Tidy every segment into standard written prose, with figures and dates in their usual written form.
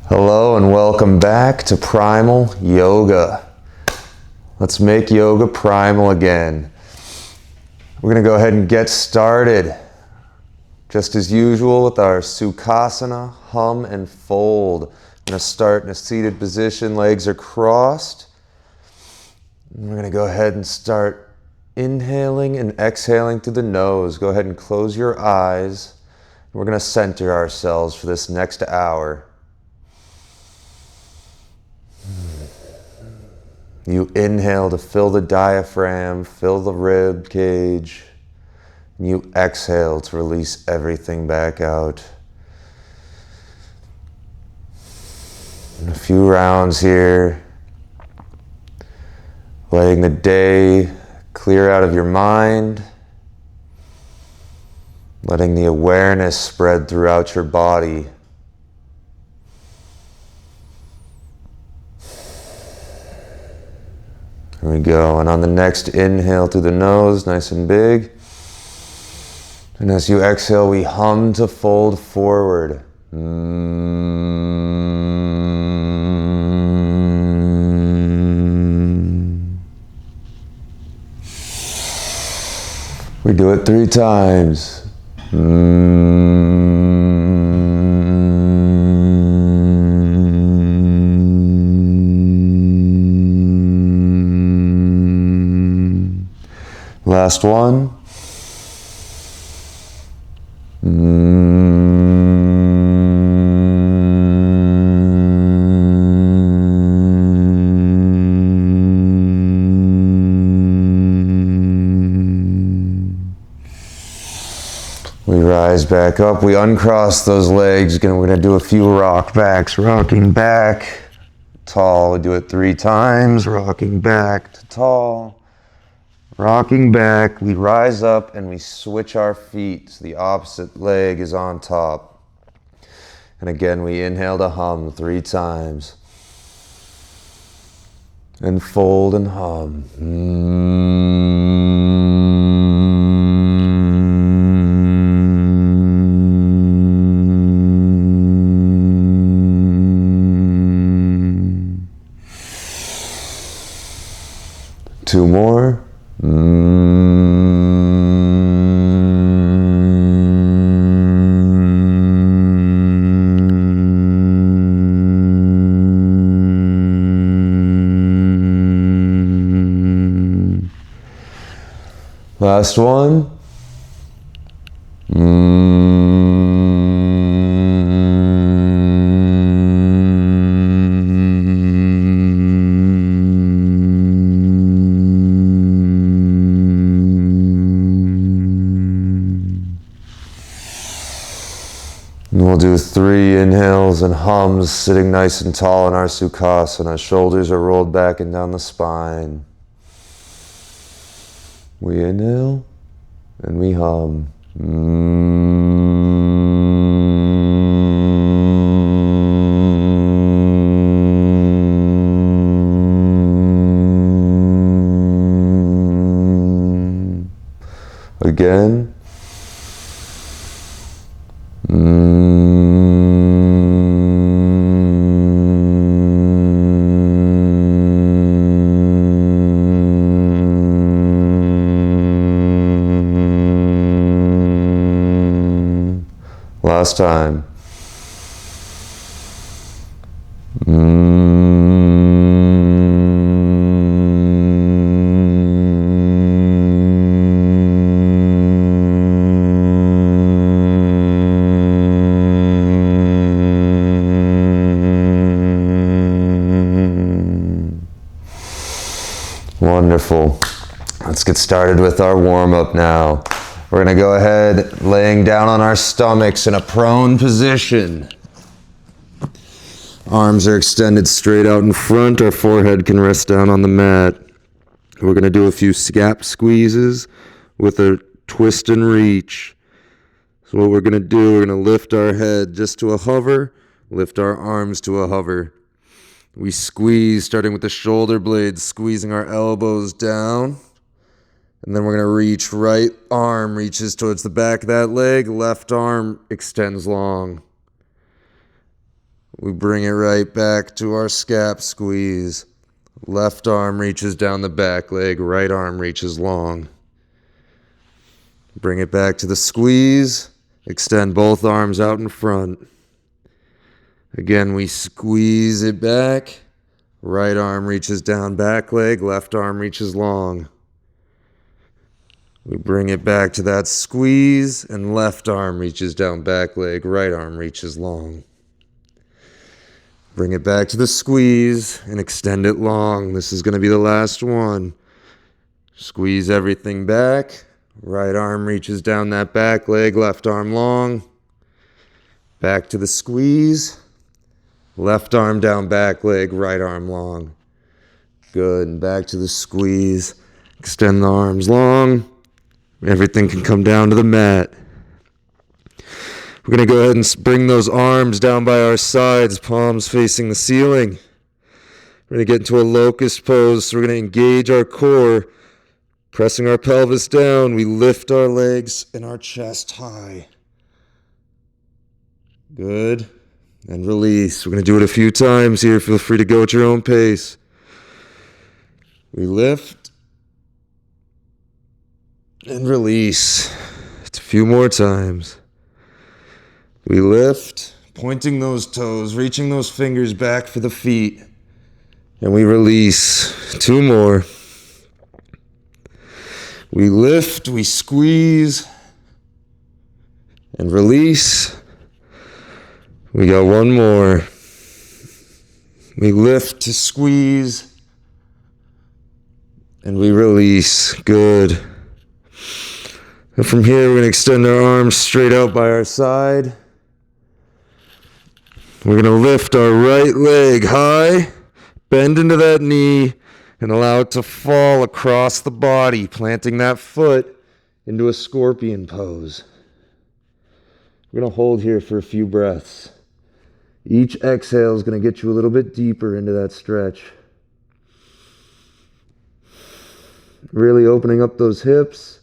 Hello and welcome back to Primal Yoga. Let's make yoga primal again. We're going to go ahead and get started. Just as usual with our Sukhasana, hum and fold. I'm going to start in a seated position, legs are crossed. And we're going to go ahead and start inhaling and exhaling through the nose. Go ahead and close your eyes. We're going to center ourselves for this next hour. You inhale to fill the diaphragm, fill the rib cage. And you exhale to release everything back out. And a few rounds here. Letting the day clear out of your mind. Letting the awareness spread throughout your body. Here we go. And on the next inhale through the nose, nice and big. And as you exhale, we hum to fold forward. We do it 3 times. Last one. We rise back up. We uncross those legs. Again, we're going to do a few rock backs. Rocking back, tall. We do it 3 times. Rocking back to tall. Rocking back, we rise up and we switch our feet so the opposite leg is on top. And again, we inhale to hum 3 times. And fold and hum. 2 more. Last one. And we'll do 3 inhales and hums, sitting nice and tall in our Sukhasana. Shoulders are rolled back and down the spine. We inhale and we hum. Again. Last time. Wonderful. Let's get started with our warm-up now. We're going to go ahead laying down on our stomachs in a prone position. Arms are extended straight out in front. Our forehead can rest down on the mat. We're going to do a few scap squeezes with a twist and reach. So what we're going to do, we're going to lift our head just to a hover, lift our arms to a hover. We squeeze, starting with the shoulder blades, squeezing our elbows down. And then we're going to reach. Right arm reaches towards the back of that leg. Left arm extends long. We bring it right back to our scap squeeze. Left arm reaches down the back leg, right arm reaches long. Bring it back to the squeeze. Extend both arms out in front. Again, we squeeze it back. Right arm reaches down back leg, left arm reaches long. We bring it back to that squeeze, and left arm reaches down back leg, right arm reaches long. Bring it back to the squeeze and extend it long. This is going to be the last one. Squeeze everything back. Right arm reaches down that back leg, left arm long. Back to the squeeze. Left arm down back leg, right arm long. Good. And back to the squeeze. Extend the arms long. Everything can come down to the mat. We're going to go ahead and bring those arms down by our sides, palms facing the ceiling. We're going to get into a locust pose, so we're going to engage our core, pressing our pelvis down. We lift our legs and our chest high. Good. And release. We're going to do it a few times here. Feel free to go at your own pace. We lift and release. It's a few more times. We lift, pointing those toes, reaching those fingers back for the feet. And we release. 2 more. We lift, we squeeze, and release. We got 1 more. We lift to squeeze, and we release. Good. And from here, we're going to extend our arms straight out by our side. We're going to lift our right leg high, bend into that knee, and allow it to fall across the body, planting that foot into a scorpion pose. We're going to hold here for a few breaths. Each exhale is going to get you a little bit deeper into that stretch. Really opening up those hips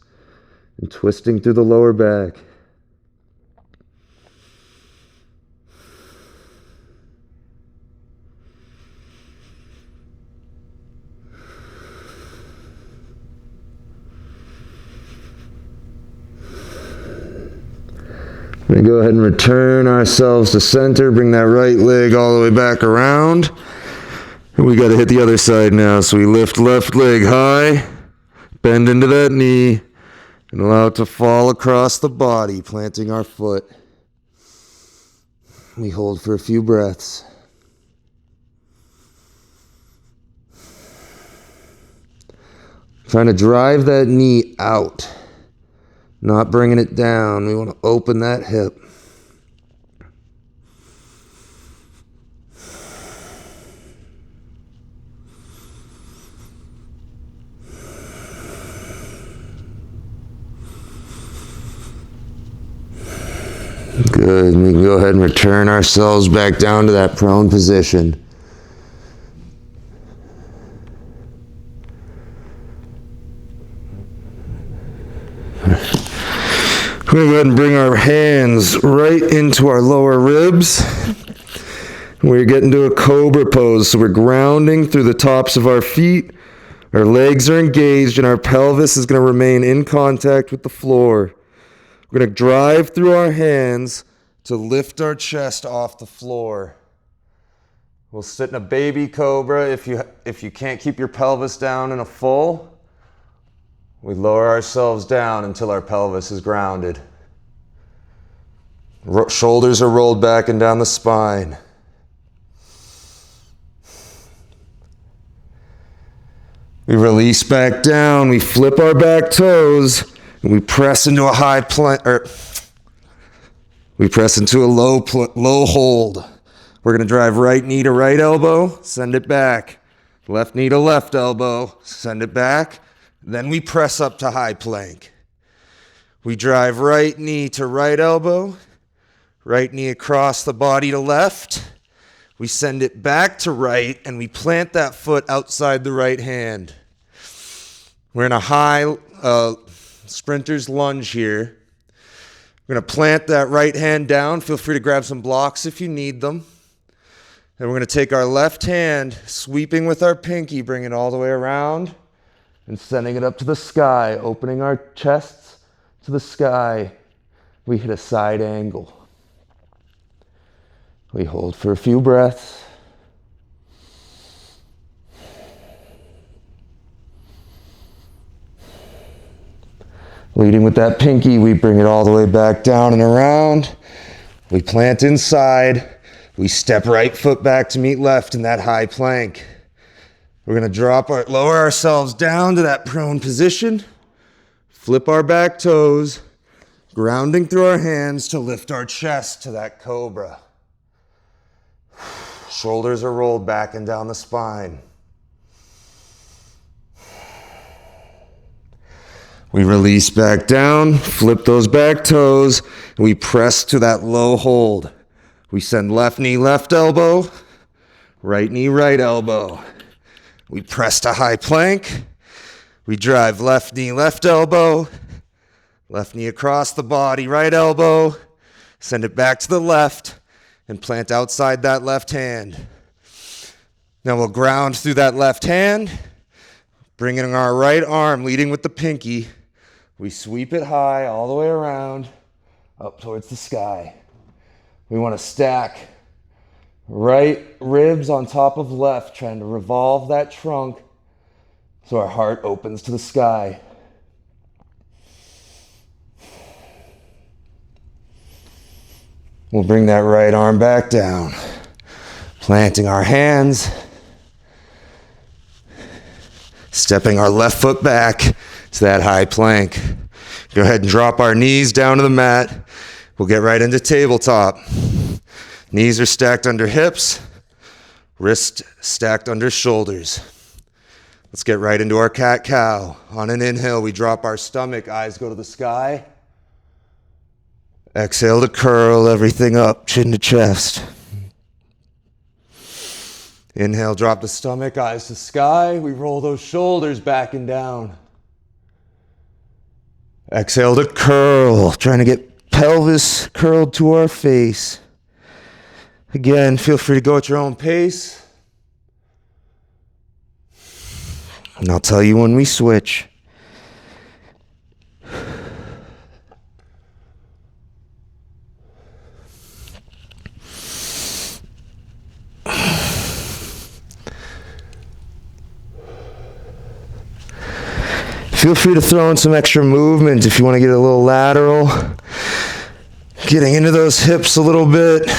and twisting through the lower back. We're going to go ahead and return ourselves to center. Bring that right leg all the way back around. And we got to hit the other side now. So we lift left leg high, bend into that knee, and allow it to fall across the body, planting our foot. We hold for a few breaths. Trying to drive that knee out. Not bringing it down. We want to open that hip. Good. We can go ahead and return ourselves back down to that prone position. We're going to go ahead and bring our hands right into our lower ribs. We're getting to a cobra pose, so we're grounding through the tops of our feet. Our legs are engaged, and our pelvis is going to remain in contact with the floor. We're going to drive through our hands to lift our chest off the floor. We'll sit in a baby cobra. If you can't keep your pelvis down in a full, we lower ourselves down until our pelvis is grounded. Shoulders are rolled back and down the spine. We release back down. We flip our back toes, and we press into a high plank. We press into a low hold. We're going to drive right knee to right elbow, send it back. Left knee to left elbow, send it back. Then we press up to high plank. We drive right knee to right elbow, right knee across the body to left. We send it back to right, and we plant that foot outside the right hand. We're in a high sprinter's lunge here. We're going to plant that right hand down. Feel free to grab some blocks if you need them. And we're going to take our left hand, sweeping with our pinky, bring it all the way around and sending it up to the sky, opening our chests to the sky. We hit a side angle. We hold for a few breaths. Leading with that pinky, we bring it all the way back down and around. We plant inside. We step right foot back to meet left in that high plank. We're going to lower ourselves down to that prone position. Flip our back toes, grounding through our hands to lift our chest to that cobra. Shoulders are rolled back and down the spine. We release back down, flip those back toes, and we press to that low hold. We send left knee, left elbow, right knee, right elbow. We press to high plank. We drive left knee, left elbow, left knee across the body, right elbow, send it back to the left, and plant outside that left hand. Now we'll ground through that left hand, bringing our right arm, leading with the pinky. We sweep it high all the way around, up towards the sky. We want to stack right ribs on top of left, trying to revolve that trunk so our heart opens to the sky. We'll bring that right arm back down, planting our hands, stepping our left foot back to that high plank. Go ahead and drop our knees down to the mat. We'll get right into tabletop. Knees are stacked under hips, wrists stacked under shoulders. Let's get right into our cat-cow. On an inhale, we drop our stomach, eyes go to the sky. Exhale to curl everything up, chin to chest. Inhale, drop the stomach, eyes to sky. We roll those shoulders back and down. Exhale to curl, trying to get pelvis curled to our face. Again, feel free to go at your own pace. And I'll tell you when we switch. Feel free to throw in some extra movement if you want to get a little lateral. Getting into those hips a little bit.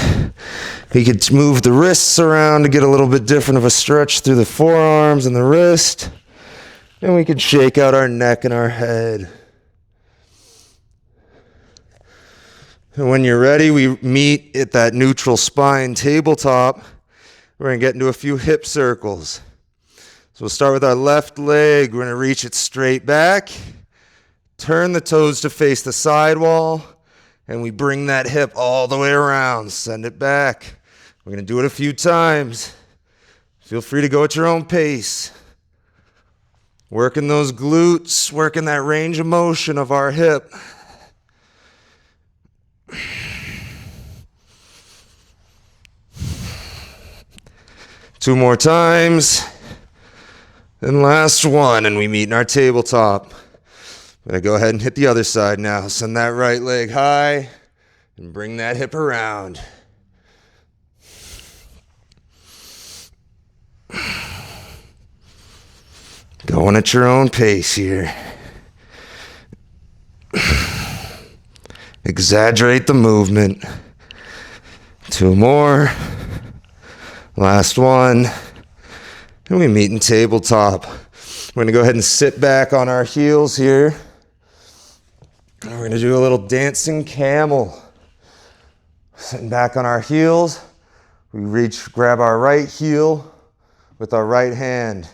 You could move the wrists around to get a little bit different of a stretch through the forearms and the wrist. And we could shake out our neck and our head. And when you're ready, we meet at that neutral spine tabletop. We're going to get into a few hip circles. So we'll start with our left leg. We're going to reach it straight back. Turn the toes to face the sidewall. And we bring that hip all the way around. Send it back. We're going to do it a few times. Feel free to go at your own pace. Working those glutes, working that range of motion of our hip. Two more times. And last one, and we meet in our tabletop. I'm going to go ahead and hit the other side now. Send that right leg high and bring that hip around. Going at your own pace here. Exaggerate the movement. Two more. Last one. And we meet in tabletop. We're going to go ahead and sit back on our heels here. And we're going to do a little dancing camel. Sitting back on our heels. We grab our right heel with our right hand.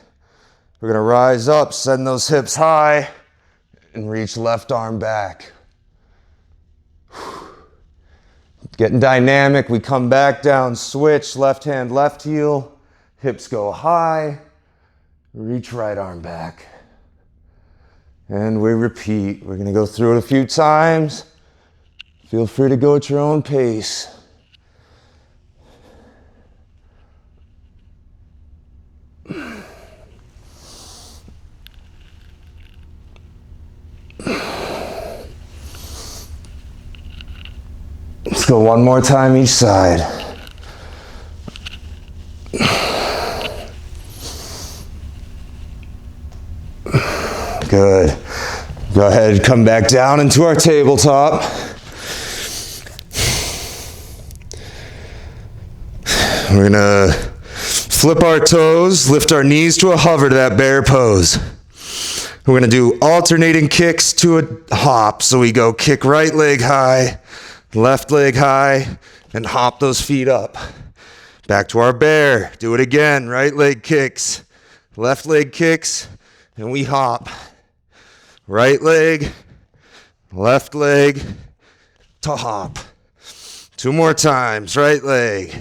We're going to rise up, send those hips high, and reach left arm back. Getting dynamic, we come back down, switch, left hand, left heel. Hips go high, reach right arm back. And we repeat. We're going to go through it a few times. Feel free to go at your own pace. go one more time each side. Good. Go ahead, come back down into our tabletop. We're gonna flip our toes, lift our knees to a hover to that bear pose. We're gonna do alternating kicks to a hop. So we go kick right leg high, left leg high, and hop those feet up. Back to our bear. Do it again. Right leg kicks, left leg kicks, and we hop. Right leg, left leg to hop. 2 more times. Right leg,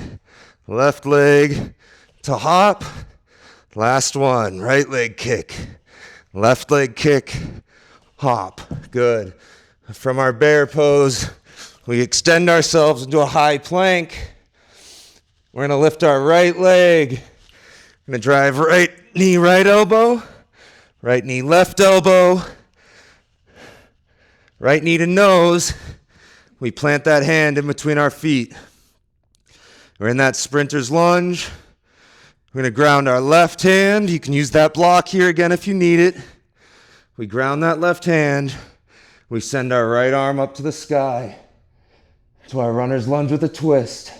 left leg to hop. Last one. Right leg kick, left leg kick, hop. Good. From our bear pose, we extend ourselves into a high plank. We're going to lift our right leg. We're going to drive right knee, right elbow. Right knee, left elbow. Right knee to nose. We plant that hand in between our feet. We're in that sprinter's lunge. We're going to ground our left hand. You can use that block here again if you need it. We ground that left hand. We send our right arm up to the sky to our runner's lunge with a twist.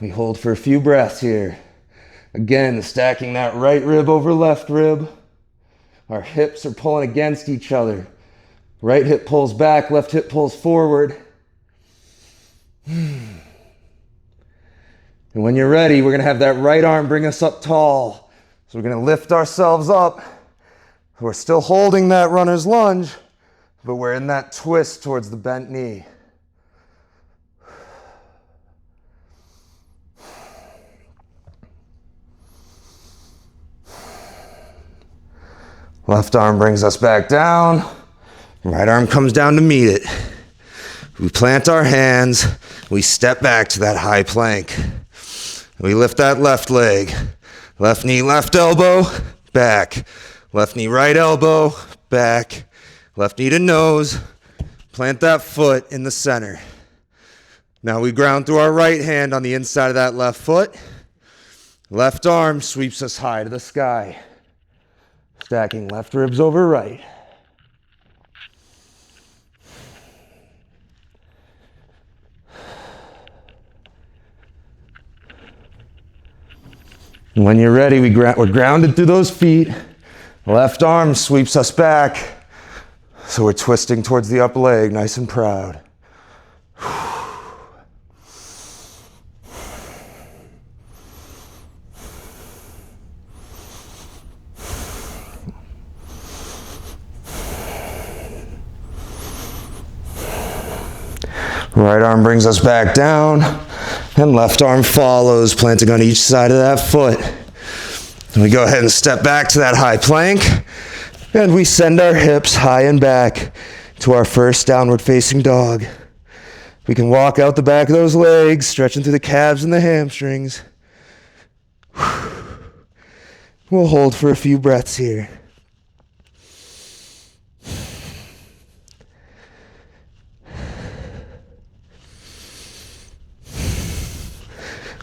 We hold for a few breaths here. Again, stacking that right rib over left rib. Our hips are pulling against each other. Right hip pulls back, left hip pulls forward. And when you're ready, we're going to have that right arm bring us up tall. So we're going to lift ourselves up. We're still holding that runner's lunge, but we're in that twist towards the bent knee. Left arm brings us back down. Right arm comes down to meet it. We plant our hands. We step back to that high plank. We lift that left leg. Left knee, left elbow, back. Left knee, right elbow, back. Left knee to nose. Plant that foot in the center. Now we ground through our right hand on the inside of that left foot. Left arm sweeps us high to the sky. Stacking left ribs over right. And when you're ready, we're grounded through those feet. Left arm sweeps us back. So we're twisting towards the upper leg, nice and proud. Right arm brings us back down, and left arm follows, planting on each side of that foot. And we go ahead and step back to that high plank, and we send our hips high and back to our first downward facing dog. We can walk out the back of those legs, stretching through the calves and the hamstrings. We'll hold for a few breaths here.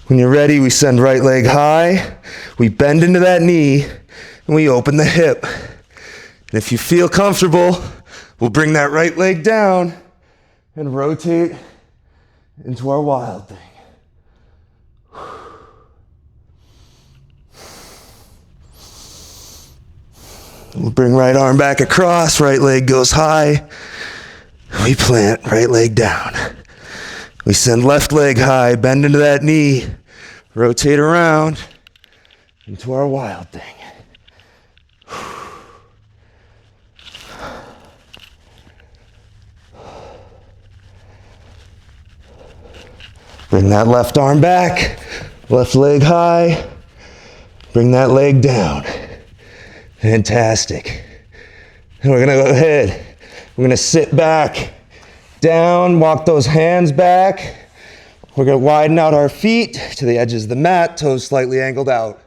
When you're ready, we send right leg high, we bend into that knee, and we open the hip. And if you feel comfortable, we'll bring that right leg down and rotate into our wild thing. We'll bring right arm back across, right leg goes high. We plant right leg down. We send left leg high, bend into that knee, rotate around into our wild thing. Bring that left arm back, left leg high, bring that leg down. Fantastic. And we're gonna go ahead, we're gonna sit back, down, walk those hands back. We're going to widen out our feet to the edges of the mat, toes slightly angled out.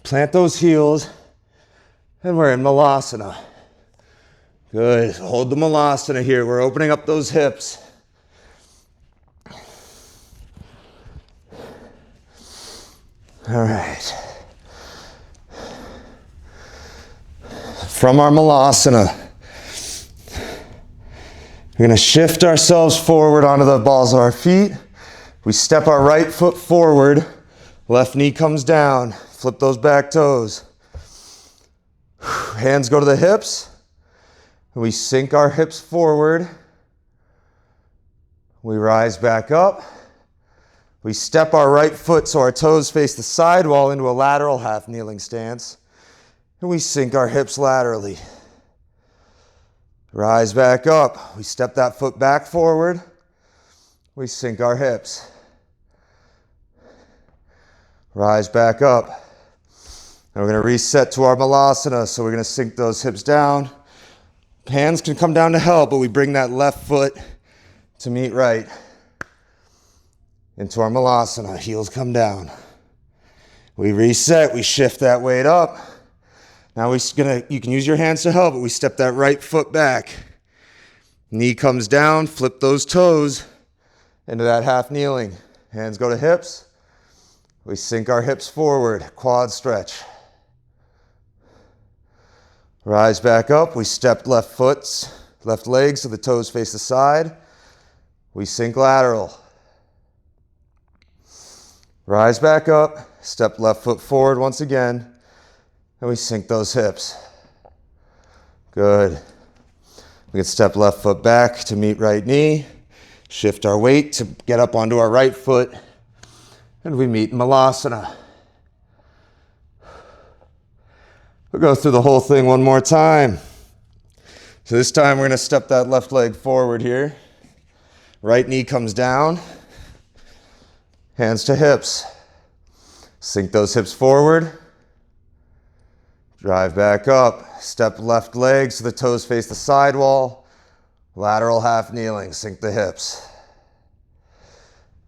Plant those heels, and we're in Malasana. Good. Hold the Malasana here. We're opening up those hips. All right. From our malasana, we're going to shift ourselves forward onto the balls of our feet. We step our right foot forward, left knee comes down, flip those back toes. Hands go to the hips, and we sink our hips forward. We rise back up. We step our right foot so our toes face the sidewall into a lateral half kneeling stance, and we sink our hips laterally. Rise back up. We step that foot back forward. We sink our hips. Rise back up. And we're going to reset to our malasana, so we're going to sink those hips down. Hands can come down to help, but we bring that left foot to meet right. Into our malasana, heels come down. We reset, we shift that weight up. Now you can use your hands to help, but we step that right foot back. Knee comes down, flip those toes into that half kneeling. Hands go to hips. We sink our hips forward, quad stretch. Rise back up, we step left legs so the toes face the side. We sink lateral. Rise back up, step left foot forward once again, and we sink those hips. Good. We can step left foot back to meet right knee, shift our weight to get up onto our right foot, and we meet in malasana. We'll go through the whole thing one more time. So this time we're going to step that left leg forward here. Right knee comes down. Hands to hips. Sink those hips forward. Drive back up. Step left leg so the toes face the sidewall. Lateral half kneeling. Sink the hips.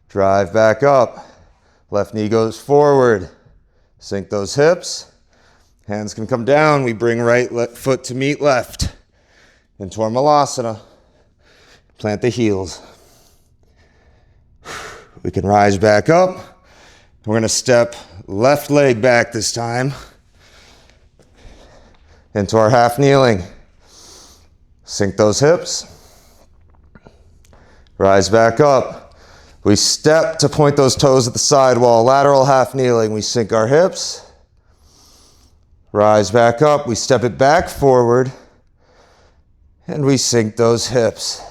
Drive back up. Left knee goes forward. Sink those hips. Hands can come down. We bring right foot to meet left. Into our malasana. Plant the heels. We can rise back up. We're going to step left leg back this time into our half kneeling. Sink those hips. Rise back up. We step to point those toes at the sidewall. Lateral half kneeling. We sink our hips. Rise back up. We step it back forward. And we sink those hips.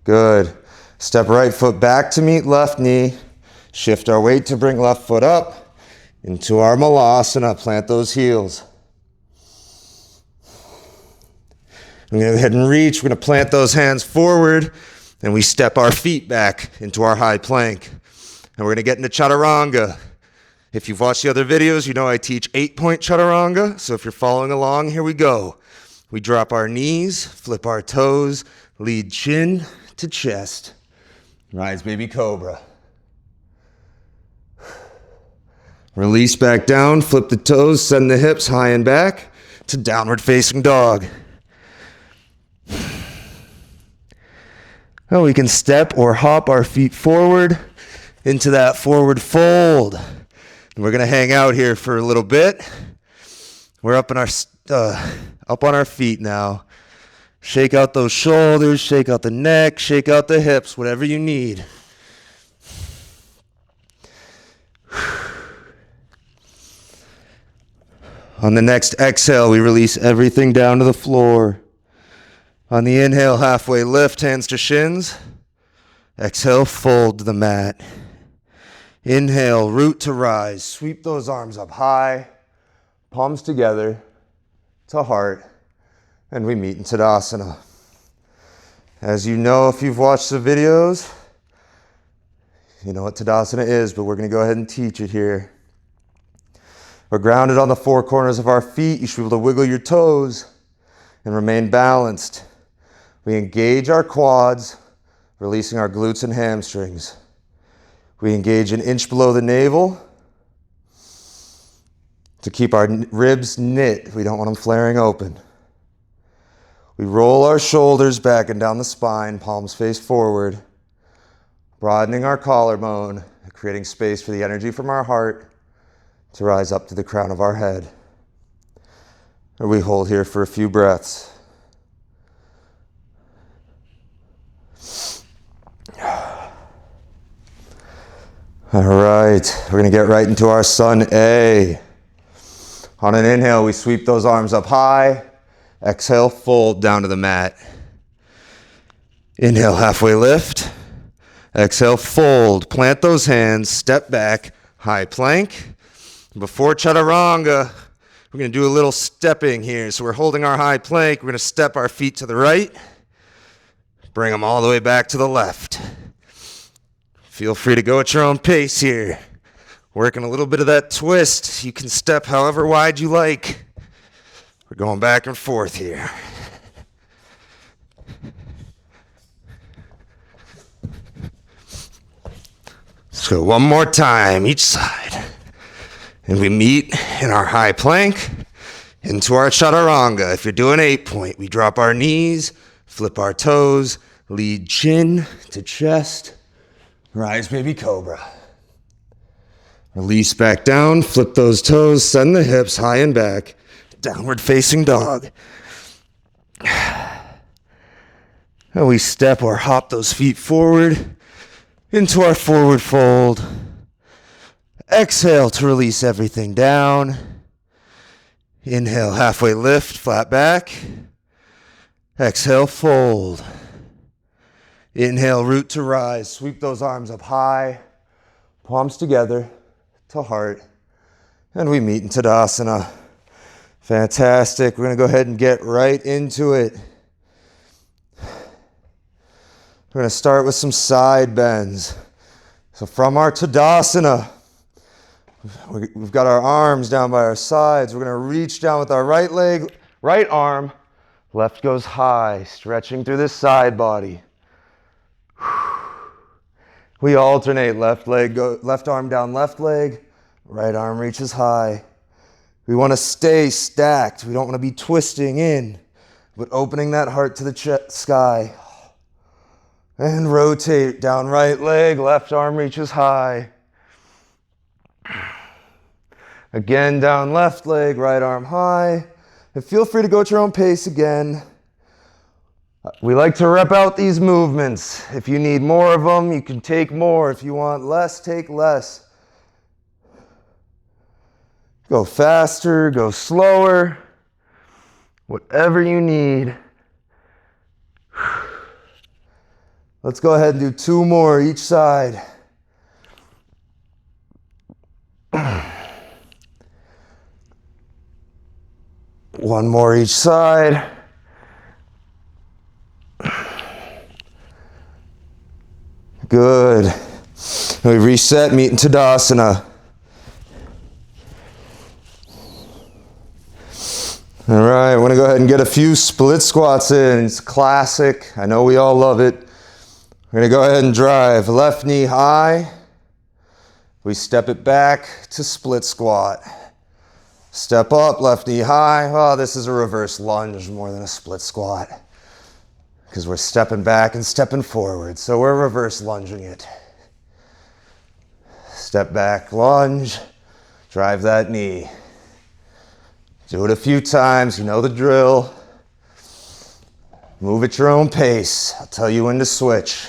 Good. Step right foot back to meet left knee. Shift our weight to bring left foot up into our malasana. Plant those heels. We're going to go ahead and reach. We're going to plant those hands forward, and we step our feet back into our high plank. And we're going to get into chaturanga. If you've watched the other videos, you know I teach 8-point chaturanga. So if you're following along, here we go. We drop our knees, flip our toes, lead chin to chest. Rise baby cobra. Release back down, flip the toes, send the hips high and back to downward facing dog. Now we can step or hop our feet forward into that forward fold. And we're going to hang out here for a little bit. We're up on our feet now. Shake out those shoulders, shake out the neck, shake out the hips, whatever you need. On the next exhale, we release everything down to the floor. On the inhale, halfway lift, hands to shins. Exhale, fold to the mat. Inhale, root to rise. Sweep those arms up high, palms together to heart. And we meet in Tadasana. As you know, if you've watched the videos, you know what Tadasana is, but we're going to go ahead and teach it here. We're grounded on the four corners of our feet. You should be able to wiggle your toes and remain balanced. We engage our quads, releasing our glutes and hamstrings. We engage an inch below the navel to keep our ribs knit. We don't want them flaring open. We roll our shoulders back and down the spine, palms face forward, broadening our collarbone creating space for the energy from our heart to rise up to the crown of our head. And we hold here for a few breaths. All right, we're gonna get right into our Sun A. On an inhale, we sweep those arms up high. Exhale, fold down to the mat. Inhale, halfway lift. Exhale, fold. Plant those hands, step back, high plank. Before chaturanga, we're gonna do a little stepping here. So we're holding our high plank. We're gonna step our feet to the right. Bring them all the way back to the left. Feel free to go at your own pace here. Working a little bit of that twist. You can step however wide you like. We're going back and forth here. So one more time, each side. And we meet in our high plank into our chaturanga. If you're doing 8-point, we drop our knees, flip our toes, lead chin to chest, rise baby cobra. Release back down, flip those toes, send the hips high and back, downward facing dog. And we step or hop those feet forward into our forward fold. Exhale to release everything down. Inhale, halfway lift, flat back. Exhale, fold. Inhale, root to rise. Sweep those arms up high, palms together to heart. And we meet in Tadasana. Fantastic. We're going to go ahead and get right into it. We're going to start with some side bends. So from our Tadasana, we've got our arms down by our sides. We're going to reach down with our right leg, right arm. Left goes high, stretching through this side body. We alternate. Left arm down left leg. Right arm reaches high. We want to stay stacked. We don't want to be twisting in, but opening that heart to the sky. And rotate down right leg, left arm reaches high. Again, down left leg, right arm high. And feel free to go at your own pace again. We like to rep out these movements. If you need more of them, you can take more. If you want less, take less. Go faster, go slower. Whatever you need. Let's go ahead and do 2 more each side. One more each side. Good. We reset, meet in Tadasana. All right, I want to go ahead and get a few split squats in. It's classic. I know we all love it. We're going to go ahead and drive. Left knee high. We step it back to split squat. Step up, left knee high. Oh, this is a reverse lunge more than a split squat because we're stepping back and stepping forward. So we're reverse lunging it. Step back, lunge, drive that knee. Do it a few times, you know the drill. Move at your own pace. I'll tell you when to switch.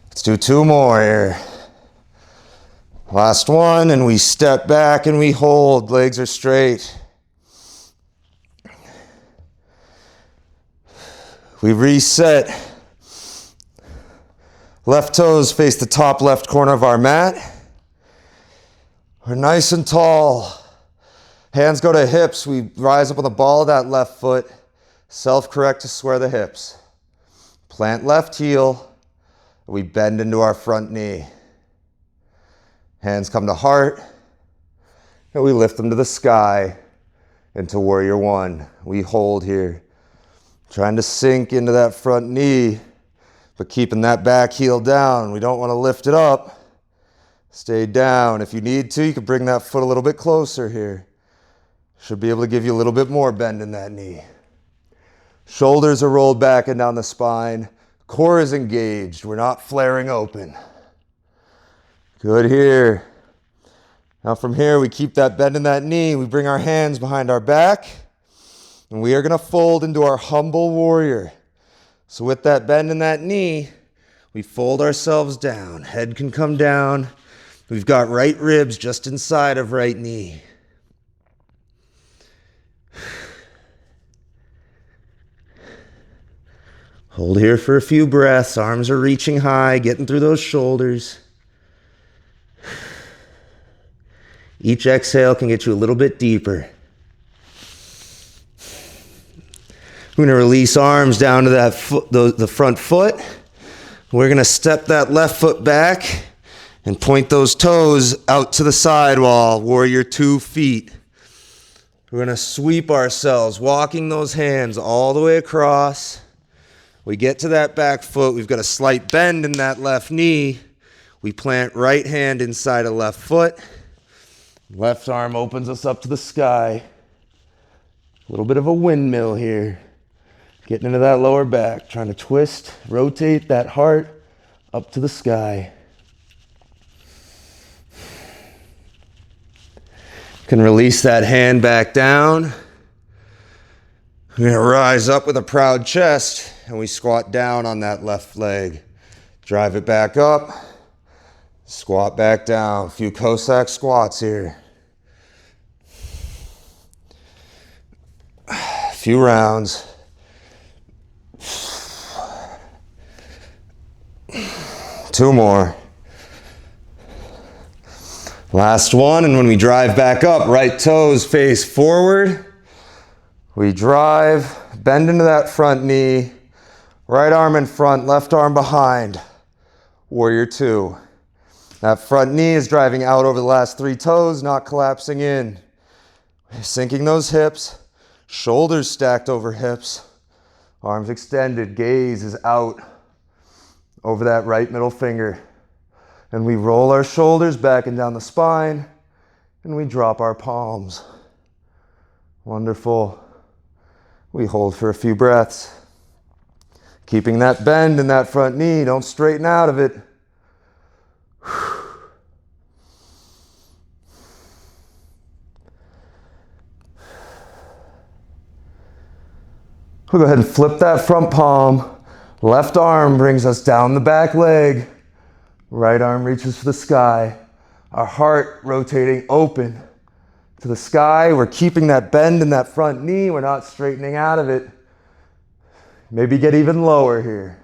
Let's do 2 more here. Last one, and we step back and we hold. Legs are straight. We reset. Left toes face the top left corner of our mat. We're nice and tall. Hands go to hips. We rise up on the ball of that left foot. Self-correct to square the hips. Plant left heel. We bend into our front knee. Hands come to heart. And we lift them to the sky into warrior 1. We hold here. Trying to sink into that front knee, but keeping that back heel down. We don't want to lift it up. Stay down. If you need to, you can bring that foot a little bit closer here. Should be able to give you a little bit more bend in that knee. Shoulders are rolled back and down the spine. Core is engaged. We're not flaring open. Good here. Now from here, we keep that bend in that knee. We bring our hands behind our back, and we are going to fold into our humble warrior. So with that bend in that knee, we fold ourselves down. Head can come down. We've got right ribs just inside of right knee. Hold here for a few breaths. Arms are reaching high, getting through those shoulders. Each exhale can get you a little bit deeper. We're going to release arms down to that foot, the front foot. We're going to step that left foot back and point those toes out to the sidewall, warrior 2 feet. We're going to sweep ourselves, walking those hands all the way across. We get to that back foot. We've got a slight bend in that left knee. We plant right hand inside of left foot. Left arm opens us up to the sky. A little bit of a windmill here. Getting into that lower back, trying to twist, rotate that heart up to the sky. You can release that hand back down. We're going to rise up with a proud chest, and we squat down on that left leg. Drive it back up. Squat back down. A few Cossack squats here. A few rounds. 2 more. Last one, and when we drive back up, right toes face forward. We drive, bend into that front knee. Right arm in front, left arm behind. Warrior 2. That front knee is driving out over the last 3 toes, not collapsing in. Sinking those hips, shoulders stacked over hips, arms extended, gaze is out over that right middle finger. And we roll our shoulders back and down the spine, and we drop our palms. Wonderful. We hold for a few breaths. Keeping that bend in that front knee, don't straighten out of it. We'll go ahead and flip that front palm. Left arm brings us down the back leg. Right arm reaches for the sky. Our heart rotating open to the sky. We're keeping that bend in that front knee. We're not straightening out of it. Maybe get even lower here.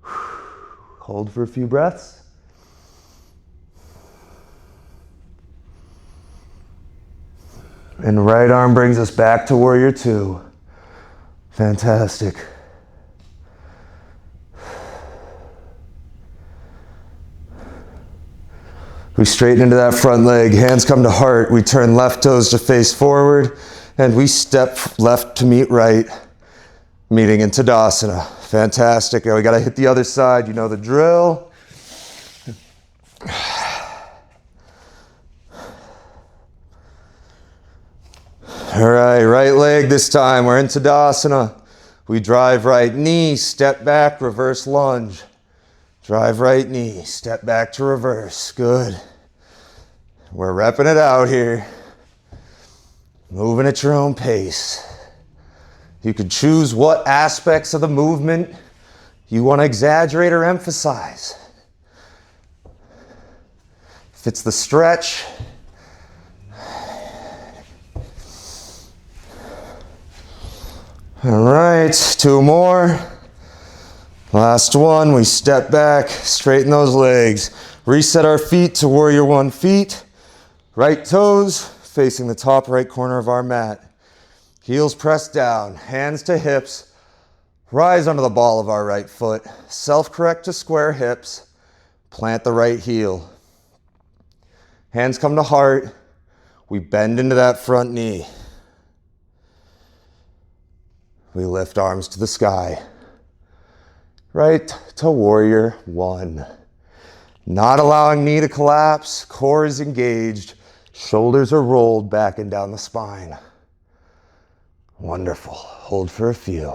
Hold for a few breaths. And right arm brings us back to warrior 2. Fantastic. We straighten into that front leg, hands come to heart. We turn left toes to face forward, and we step left to meet right, meeting in Tadasana. Fantastic. We gotta hit the other side, you know the drill. All right, right leg this time. We're in Tadasana. We drive right knee, step back, reverse lunge. Drive right knee, step back to reverse. Good. We're repping it out here. Moving at your own pace. You can choose what aspects of the movement you want to exaggerate or emphasize. If it's the stretch, all right, 2 more. Last one, we step back, straighten those legs. Reset our feet to warrior 1 feet. Right toes facing the top right corner of our mat. Heels pressed down, hands to hips. Rise onto the ball of our right foot. Self-correct to square hips. Plant the right heel. Hands come to heart. We bend into that front knee. We lift arms to the sky. Right to warrior 1. Not allowing knee to collapse, core is engaged, shoulders are rolled back and down the spine. Wonderful. Hold for a few.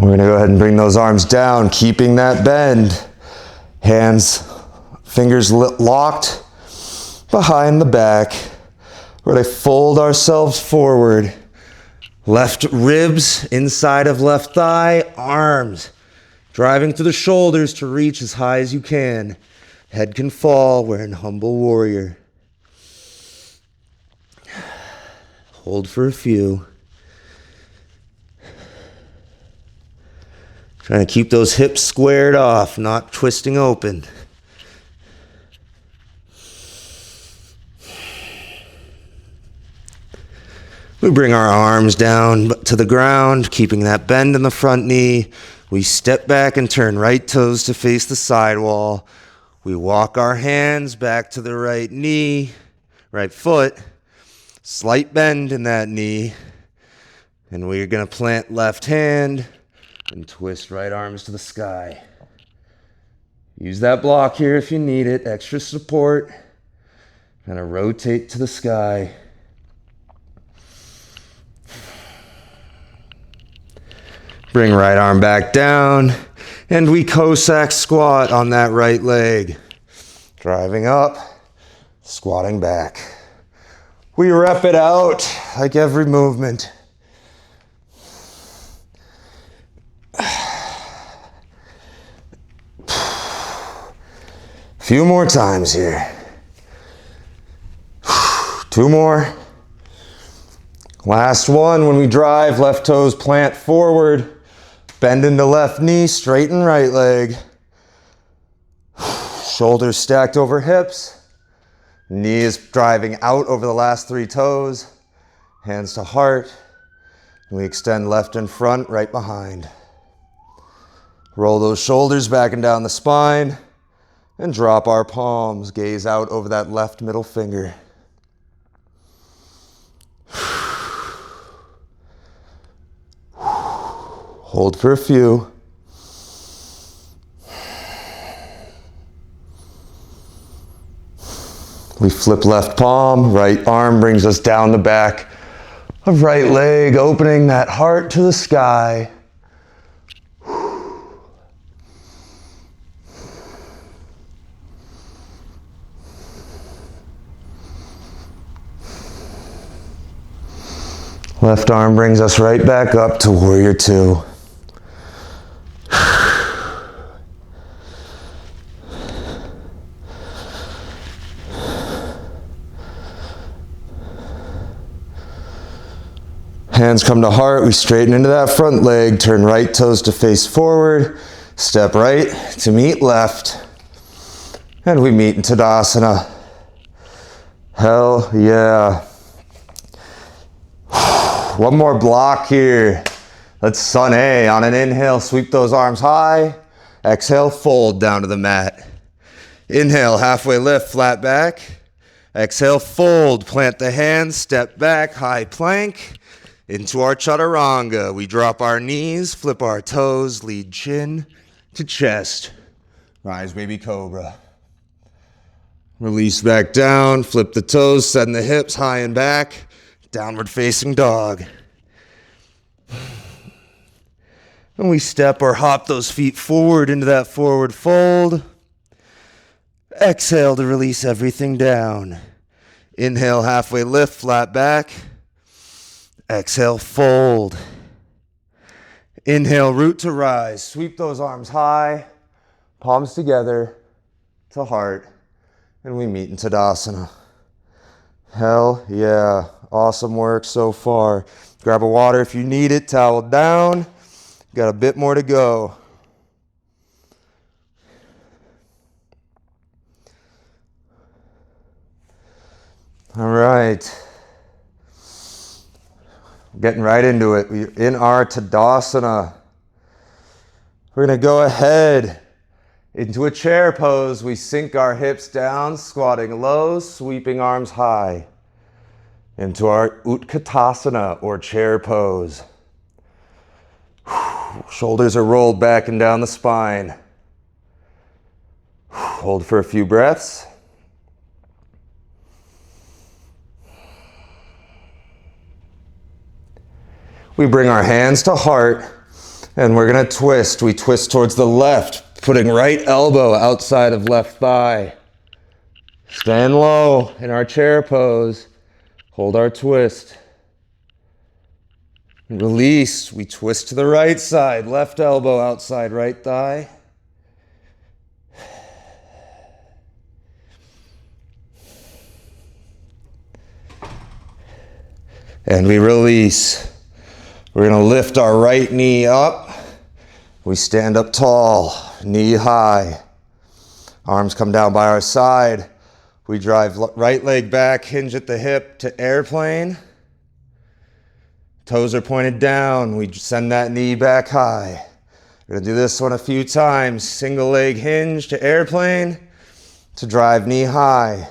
We're gonna go ahead and bring those arms down, keeping that bend. Hands, fingers locked behind the back. We're gonna fold ourselves forward. Left ribs inside of left thigh, arms driving through the shoulders to reach as high as you can. Head can fall, we're in humble warrior. Hold for a few. Trying to keep those hips squared off, not twisting open. We bring our arms down to the ground, keeping that bend in the front knee. We step back and turn right toes to face the sidewall. We walk our hands back to the right knee, right foot. Slight bend in that knee. And we're going to plant left hand and twist right arms to the sky. Use that block here if you need it, extra support. Kind of rotate to the sky. Bring right arm back down, and we Cossack squat on that right leg. Driving up, squatting back. We rep it out like every movement. Few more times here. 2 more. Last one, when we drive, left toes plant forward. Bend into left knee, straighten right leg. Shoulders stacked over hips. Knee is driving out over the last 3 toes. Hands to heart. And we extend left in front, right behind. Roll those shoulders back and down the spine. And drop our palms. Gaze out over that left middle finger. Hold for a few. We flip left palm, right arm brings us down the back of right leg, opening that heart to the sky. Left arm brings us right back up to warrior 2. Hands come to heart, we straighten into that front leg, turn right toes to face forward, step right to meet left, and we meet in Tadasana. Hell yeah. One more block here. Let's sun A. On an inhale, sweep those arms high. Exhale, fold down to the mat. Inhale, halfway lift, flat back. Exhale, fold, plant the hands, step back, high plank. Into our chaturanga, we drop our knees, flip our toes, lead chin to chest. Rise, baby cobra. Release back down, flip the toes, send the hips high and back. Downward facing dog. And we step or hop those feet forward into that forward fold. Exhale to release everything down. Inhale, halfway lift, flat back. Exhale, fold. Inhale, root to rise. Sweep those arms high, palms together to heart, and we meet in Tadasana. Hell yeah, awesome work so far. Grab a water if you need it, towel down. Got a bit more to go. All right. Getting right into it. We're in our Tadasana. We're going to go ahead into a chair pose. We sink our hips down, squatting low, sweeping arms high. Into our Utkatasana, or chair pose. Shoulders are rolled back and down the spine. Hold for a few breaths. We bring our hands to heart, And we're gonna twist. We twist towards the left, putting right elbow outside of left thigh. Stand low in our chair pose. Hold our twist. Release. We twist to the right side, left elbow outside right thigh. And we release. We're gonna lift our right knee up. We stand up tall, knee high. Arms come down by our side. We drive right leg back, hinge at the hip to airplane. Toes are pointed down. We send that knee back high. We're gonna do this one a few times. Single leg hinge to airplane to drive knee high.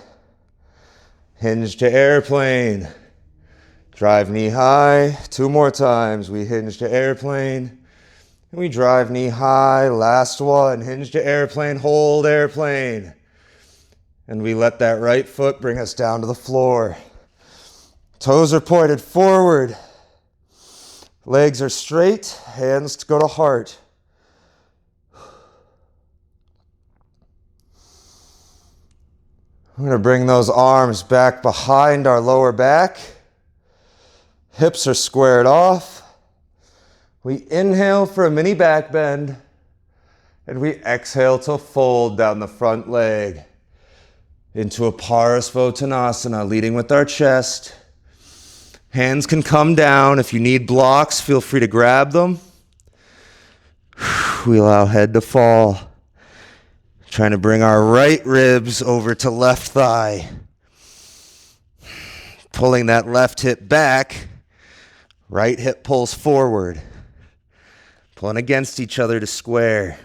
Hinge to airplane. Drive knee high. 2 more times. We hinge to airplane. And we drive knee high. Last one. Hinge to airplane. Hold airplane. And we let that right foot bring us down to the floor. Toes are pointed forward. Legs are straight. Hands go to heart. We're going to bring those arms back behind our lower back. Hips are squared off. We inhale for a mini back bend. And we exhale to fold down the front leg into a Parasvottanasana, leading with our chest. Hands can come down. If you need blocks, feel free to grab them. We allow head to fall. Trying to bring our right ribs over to left thigh. Pulling that left hip back. Right hip pulls forward. Pulling against each other to square.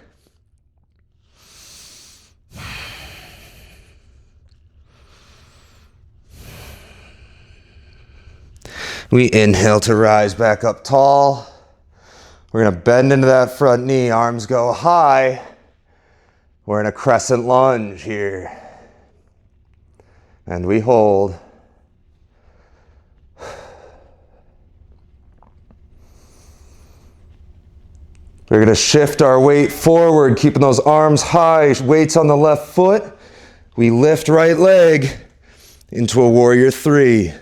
We inhale to rise back up tall. We're going to bend into that front knee. Arms go high. We're in a crescent lunge here. And we hold. We're going to shift our weight forward, keeping those arms high. Weights on the left foot. We lift right leg into a warrior 3.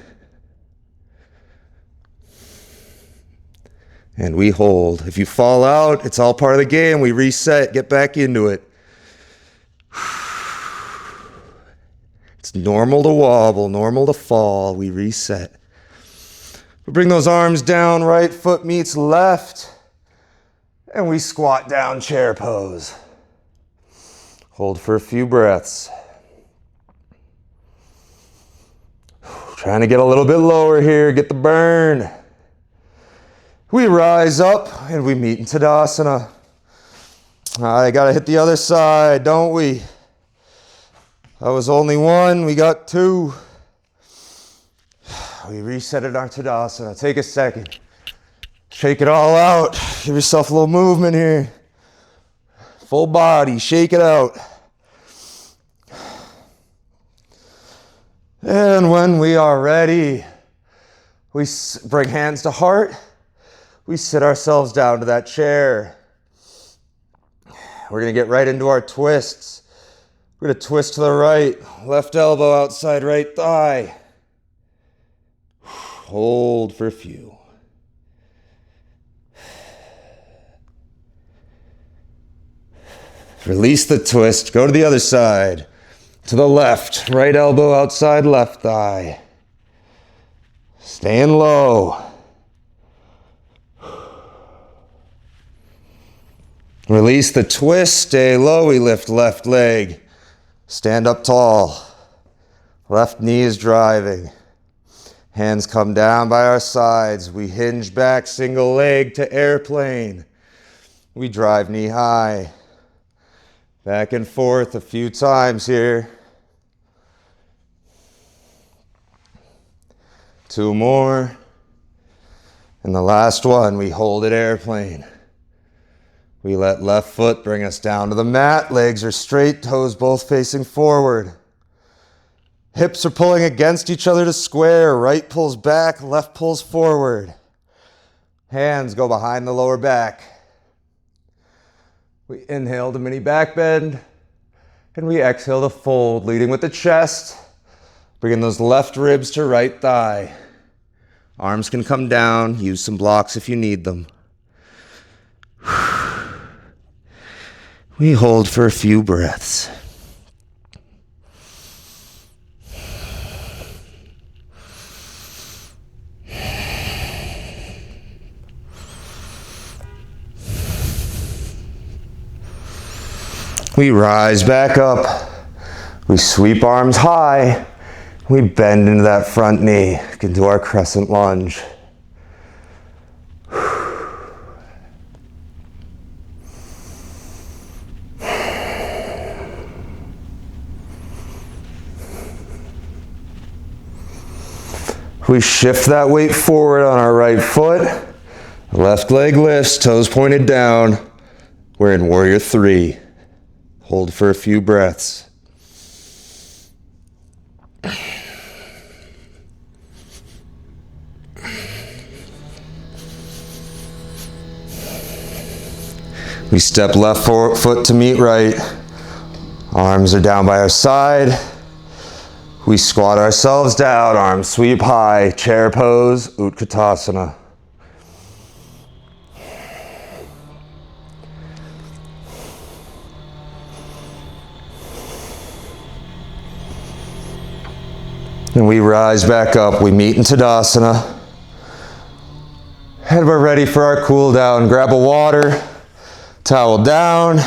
And we hold. If you fall out, it's all part of the game. We reset, get back into it. It's normal to wobble, normal to fall. We reset. We bring those arms down, right foot meets left. And we squat down, chair pose. Hold for a few breaths. Trying to get a little bit lower here, get the burn. We rise up and we meet in Tadasana. I gotta hit the other side, don't we? That was only 1, we got 2. We reset it on Tadasana. Take a second. Shake it all out. Give yourself a little movement here. Full body, shake it out. And when we are ready, we bring hands to heart. We sit ourselves down to that chair. We're going to get right into our twists. We're going to twist to the right. Left elbow outside right thigh. Hold for a few. Release the twist. Go to the other side. To the left. Right elbow outside left thigh. Staying low. Release the twist, stay low, we lift left leg. Stand up tall. Left knee is driving. Hands come down by our sides. We hinge back, single leg to airplane. We drive knee high. Back and forth a few times here. 2 more. And the last one, we hold it airplane. We let left foot bring us down to the mat. Legs are straight, toes both facing forward. Hips are pulling against each other to square. Right pulls back, left pulls forward. Hands go behind the lower back. We inhale the mini back bend, and we exhale to fold, leading with the chest. Bringing those left ribs to right thigh. Arms can come down. Use some blocks if you need them. We hold for a few breaths. We rise back up. We sweep arms high. We bend into that front knee, into our crescent lunge. We shift that weight forward on our right foot. Left leg lifts, toes pointed down. We're in Warrior 3. Hold for a few breaths. We step left foot to meet right. Arms are down by our side. We squat ourselves down, arms sweep high, chair pose, Utkatasana. And we rise back up, we meet in Tadasana. And we're ready for our cool down. Grab a water, towel down.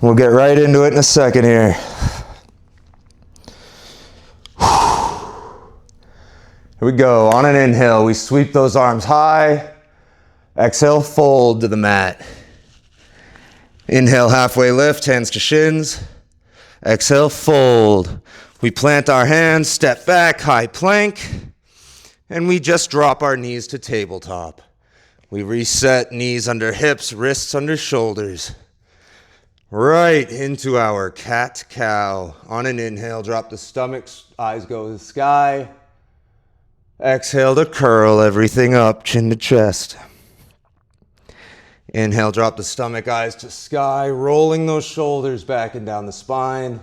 We'll get right into it in a second here. Here we go. On an inhale, we sweep those arms high. Exhale, fold to the mat. Inhale, halfway lift, hands to shins. Exhale, fold. We plant our hands, step back, high plank, and we just drop our knees to tabletop. We reset, knees under hips, wrists under shoulders. Right into our cat-cow. On an inhale, drop the stomach, eyes go to the sky. Exhale to curl everything up, chin to chest. Inhale, drop the stomach, eyes to sky, rolling those shoulders back and down the spine.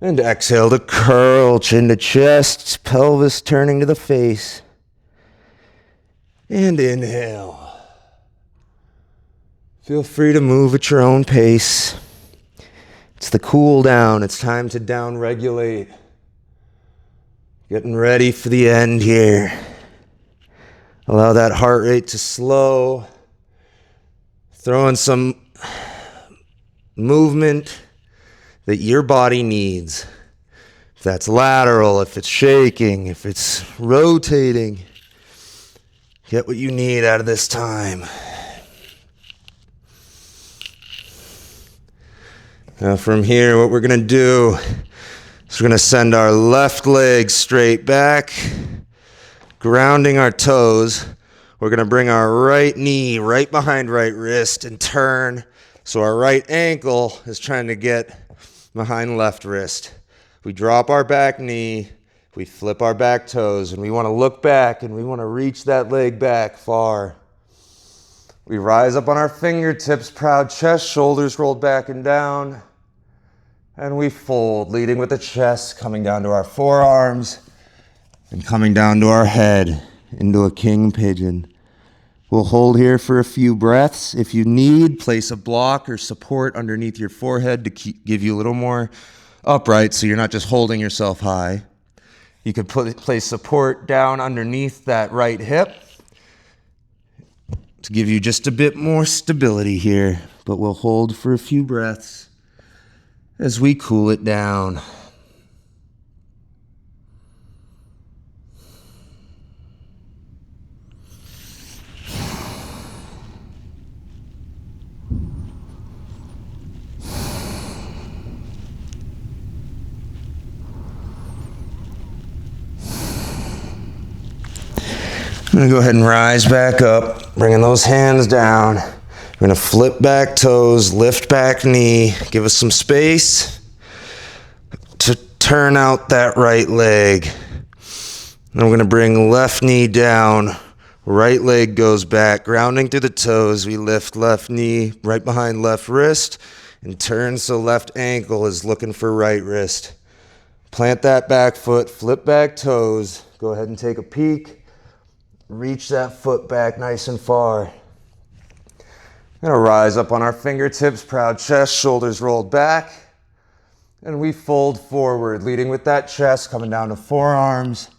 And exhale to curl, chin to chest, pelvis turning to the face. And inhale. Feel free to move at your own pace. It's the cool down. It's time to down regulate. Getting ready for the end here. Allow that heart rate to slow. Throw in some movement that your body needs. If that's lateral, if it's shaking, if it's rotating, get what you need out of this time. Now from here, what we're going to do is we're going to send our left leg straight back, grounding our toes. We're going to bring our right knee right behind right wrist and turn. So our right ankle is trying to get behind left wrist. We drop our back knee, we flip our back toes, and we want to look back and we want to reach that leg back far. We rise up on our fingertips, proud chest, shoulders rolled back and down. And we fold, leading with the chest, coming down to our forearms and coming down to our head into a king pigeon. We'll hold here for a few breaths. If you need, place a block or support underneath your forehead to give you a little more upright so you're not just holding yourself high. You could place support down underneath that right hip to give you just a bit more stability here. But we'll hold for a few breaths as we cool it down. I'm going to go ahead and rise back up, bringing those hands down. We're going to flip back toes, lift back knee, give us some space to turn out that right leg. Then we're going to bring left knee down, Right leg goes back, grounding through the toes. We lift left knee right behind left wrist and turn so left ankle is looking for right wrist. Plant that back foot, flip back toes. Go ahead and take a peek. Reach that foot back nice and far. We're gonna rise up on our fingertips, proud chest, shoulders rolled back. And we fold forward, leading with that chest, coming down to forearms.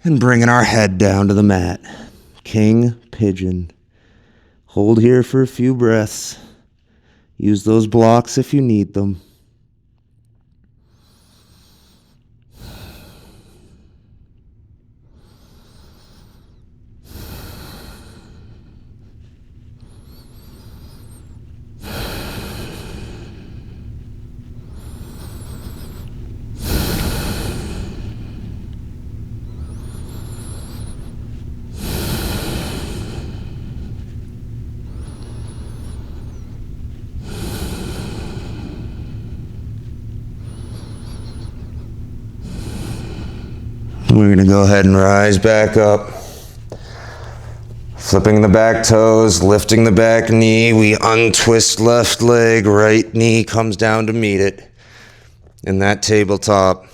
And bringing our head down to the mat. King Pigeon. Hold here for a few breaths. Use those blocks if you need them. We're going to go ahead and rise back up. Flipping the back toes, lifting the back knee. We untwist left leg, right knee comes down to meet it. In that tabletop.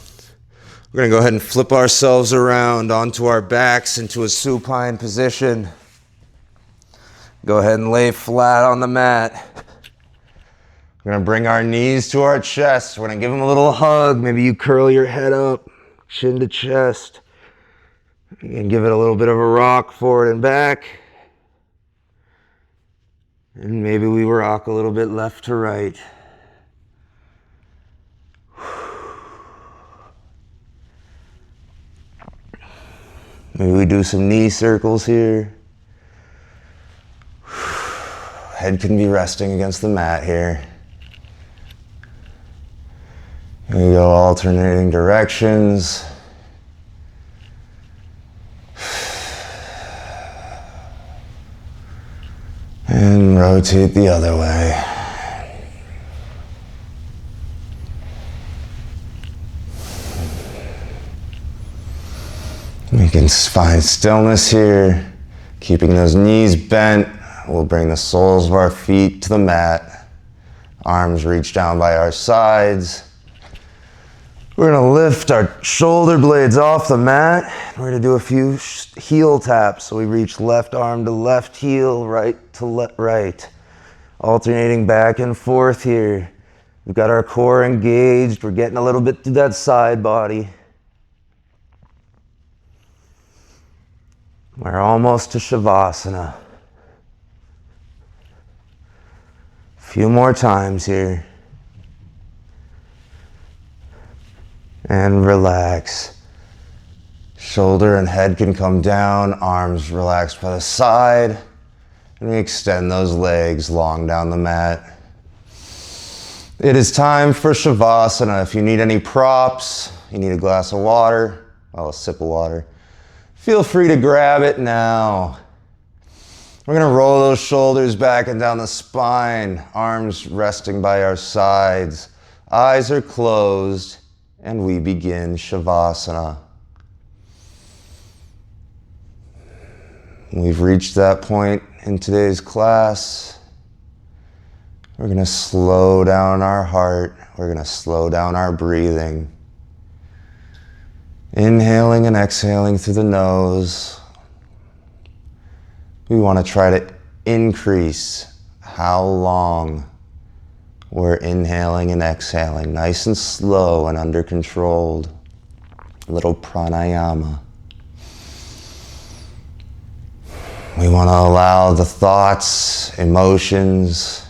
We're going to go ahead and flip ourselves around onto our backs into a supine position. Go ahead and lay flat on the mat. We're going to bring our knees to our chest. We're going to give them a little hug. Maybe you curl your head up. Chin to chest. You can give it a little bit of a rock forward and back. And maybe we rock a little bit left to right. Maybe we do some knee circles here. Head can be resting against the mat here. We go alternating directions. And rotate the other way. We can find stillness here, keeping those knees bent. We'll bring the soles of our feet to the mat. Arms reach down by our sides. We're gonna lift our shoulder blades off the mat. We're gonna do a few heel taps. So we reach left arm to left heel, right to right. Alternating back and forth here. We've got our core engaged. We're getting a little bit through that side body. We're almost to Shavasana. A few more times here. And relax. Shoulder and head can come down, arms relaxed by the side. And we extend those legs long down the mat. It is time for Shavasana. If you need any props, you need a glass of water, well, a sip of water, feel free to grab it now. We're gonna roll those shoulders back and down the spine, arms resting by our sides. Eyes are closed, and we begin Shavasana. We've reached that point in today's class. We're gonna slow down our heart. We're gonna slow down our breathing. Inhaling and exhaling through the nose. We want to try to increase how long we're inhaling and exhaling, nice and slow and under controlled. A little pranayama. We want to allow the thoughts, emotions,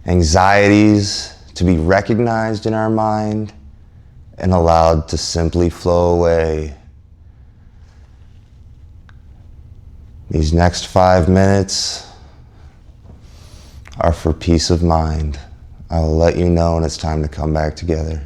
anxieties to be recognized in our mind and allowed to simply flow away. These next 5 minutes are for peace of mind. I will let you know when it's time to come back together.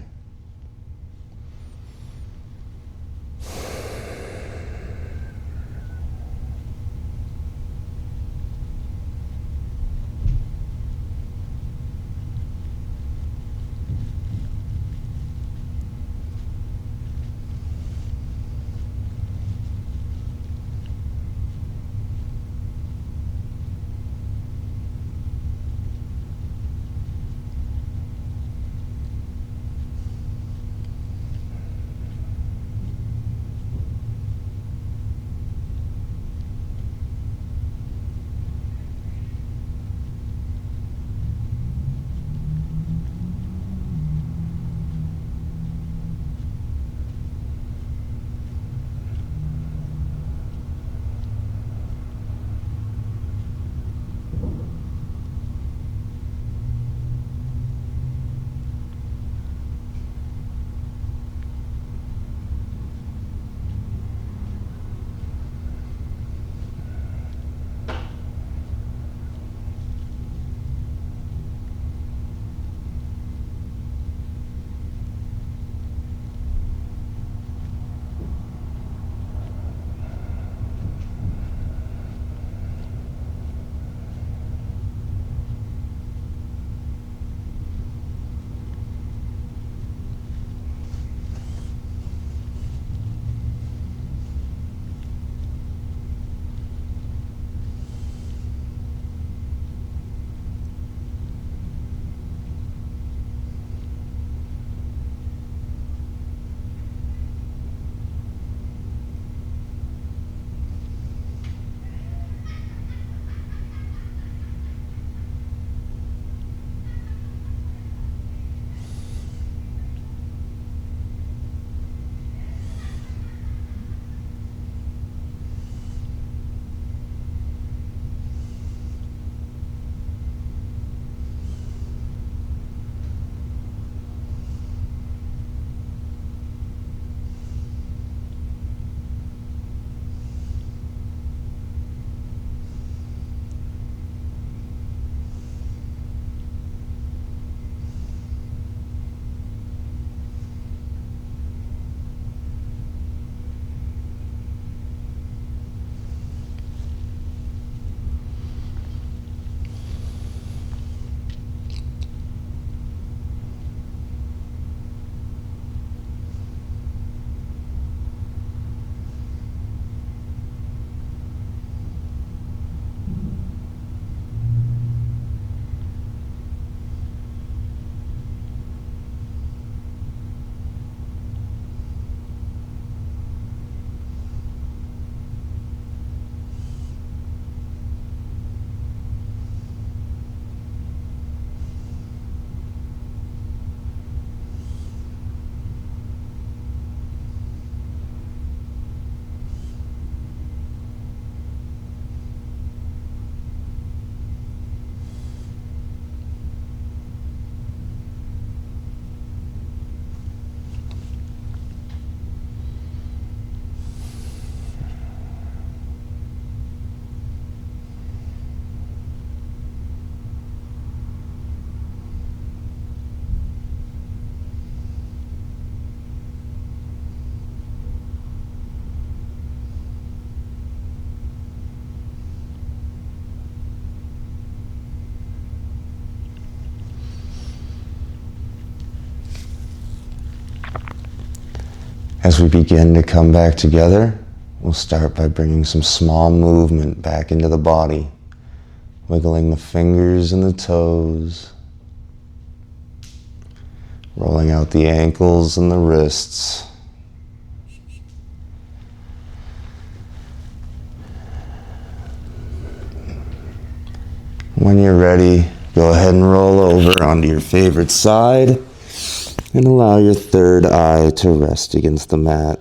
As we begin to come back together, we'll start by bringing some small movement back into the body, wiggling the fingers and the toes, rolling out the ankles and the wrists. When you're ready, go ahead and roll over onto your favorite side and allow your third eye to rest against the mat.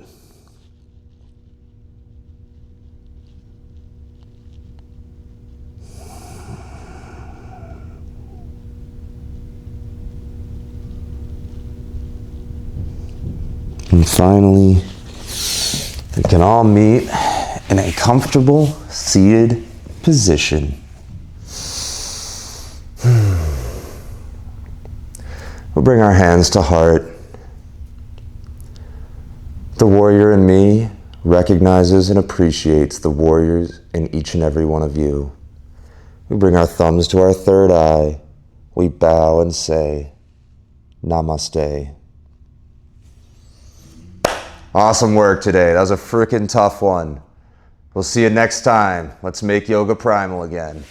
And finally, we can all meet in a comfortable seated position. We'll bring our hands to heart. The warrior in me recognizes and appreciates the warriors in each and every one of you. We bring our thumbs to our third eye. We bow and say, Namaste. Awesome work today. That was a freaking tough one. We'll see you next time. Let's make yoga primal again.